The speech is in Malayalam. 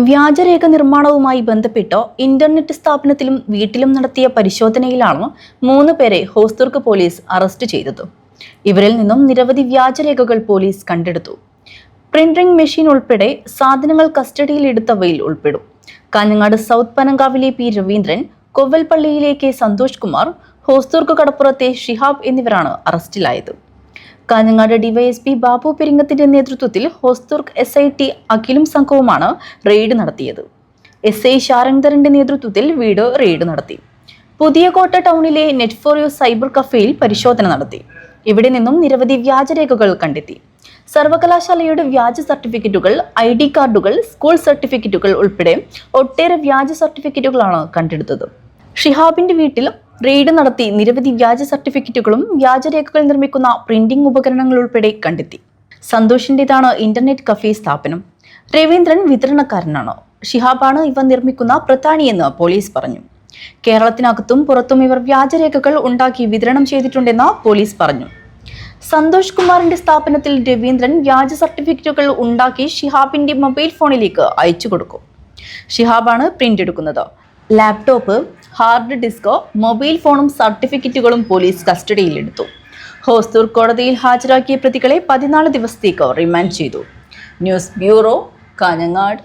വ്യാജരേഖ നിർമ്മാണവുമായി ബന്ധപ്പെട്ട് ഇന്റർനെറ്റ് സ്ഥാപനത്തിലും വീട്ടിലും നടത്തിയ പരിശോധനയിലാണ് 3 പേരെ ഹോസ്ദുർഗ് പോലീസ് അറസ്റ്റ് ചെയ്തത്. ഇവരിൽ നിന്നും നിരവധി വ്യാജരേഖകൾ പോലീസ് കണ്ടെടുത്തു. പ്രിന്റിംഗ് മെഷീൻ ഉൾപ്പെടെ സാധനങ്ങൾ കസ്റ്റഡിയിലെടുത്തവയിൽ ഉൾപ്പെടും. കാഞ്ഞങ്ങാട് സൗത്ത് പനങ്കാവിലെ പി രവീന്ദ്രൻ, കൊവ്വൽപ്പള്ളിയിലെ കെ സന്തോഷ് കുമാർ, ഹോസ്ദുർഗ് കടപ്പുറത്തെ ഷിഹാബ് എന്നിവരാണ് അറസ്റ്റിലായത്. കാഞ്ഞങ്ങാട് ഡിവൈഎസ്പി ബാബു പെരിങ്ങത്തിന്റെ നേതൃത്വത്തിൽ ഹോസ്ദുർഗ് SIT അഖിലും സംഘവുമാണ് റെയ്ഡ് നടത്തിയത്. SI ഷാരംഗ്ധറിന്റെ നേതൃത്വത്തിൽ വീട് റെയ്ഡ് നടത്തി. പുതിയകോട്ട ടൗണിലെ നെറ്റ്4യു സൈബർ കഫേയിൽ പരിശോധന നടത്തി. ഇവിടെ നിന്നും നിരവധി വ്യാജരേഖകൾ കണ്ടെത്തി. സർവകലാശാലയുടെ വ്യാജ സർട്ടിഫിക്കറ്റുകൾ, ID കാർഡുകൾ, സ്കൂൾ സർട്ടിഫിക്കറ്റുകൾ ഉൾപ്പെടെ ഒട്ടേറെ വ്യാജ സർട്ടിഫിക്കറ്റുകളാണ് കണ്ടെടുത്തത്. ഷിഹാബിന്റെ വീട്ടിൽ റെയ്ഡ് നടത്തി നിരവധി വ്യാജ സർട്ടിഫിക്കറ്റുകളും വ്യാജരേഖകൾ നിർമ്മിക്കുന്ന പ്രിന്റിംഗ് ഉപകരണങ്ങൾ ഉൾപ്പെടെ കണ്ടെത്തി. സന്തോഷിന്റേതാണ് ഇന്റർനെറ്റ് കഫേ സ്ഥാപനം. രവീന്ദ്രൻ വിതരണക്കാരനാണ്. ഷിഹാബാണ് ഇവ നിർമ്മിക്കുന്ന പ്രധാനിയെന്ന് പോലീസ് പറഞ്ഞു. കേരളത്തിനകത്തും പുറത്തും ഇവർ വ്യാജരേഖകൾ ഉണ്ടാക്കി വിതരണം ചെയ്തിട്ടുണ്ടെന്ന് പോലീസ് പറഞ്ഞു. സന്തോഷ് കുമാറിന്റെ സ്ഥാപനത്തിൽ രവീന്ദ്രൻ വ്യാജ സർട്ടിഫിക്കറ്റുകൾ ഉണ്ടാക്കി ഷിഹാബിന്റെ മൊബൈൽ ഫോണിലേക്ക് അയച്ചു കൊടുക്കും. ഷിഹാബാണ് പ്രിന്റ് എടുക്കുന്നത്. ലാപ്ടോപ്പ്, ഹാർഡ് ഡിസ്ക്, മൊബൈൽ ഫോണും സർട്ടിഫിക്കറ്റുകളും പോലീസ് കസ്റ്റഡിയിലെടുത്തു. ഹോസ്ദുർഗ് കോടതിയിൽ ഹാജരാക്കിയ പ്രതികളെ 14 ദിവസത്തേക്ക് റിമാൻഡ് ചെയ്തു. News bureau, Kanhangad.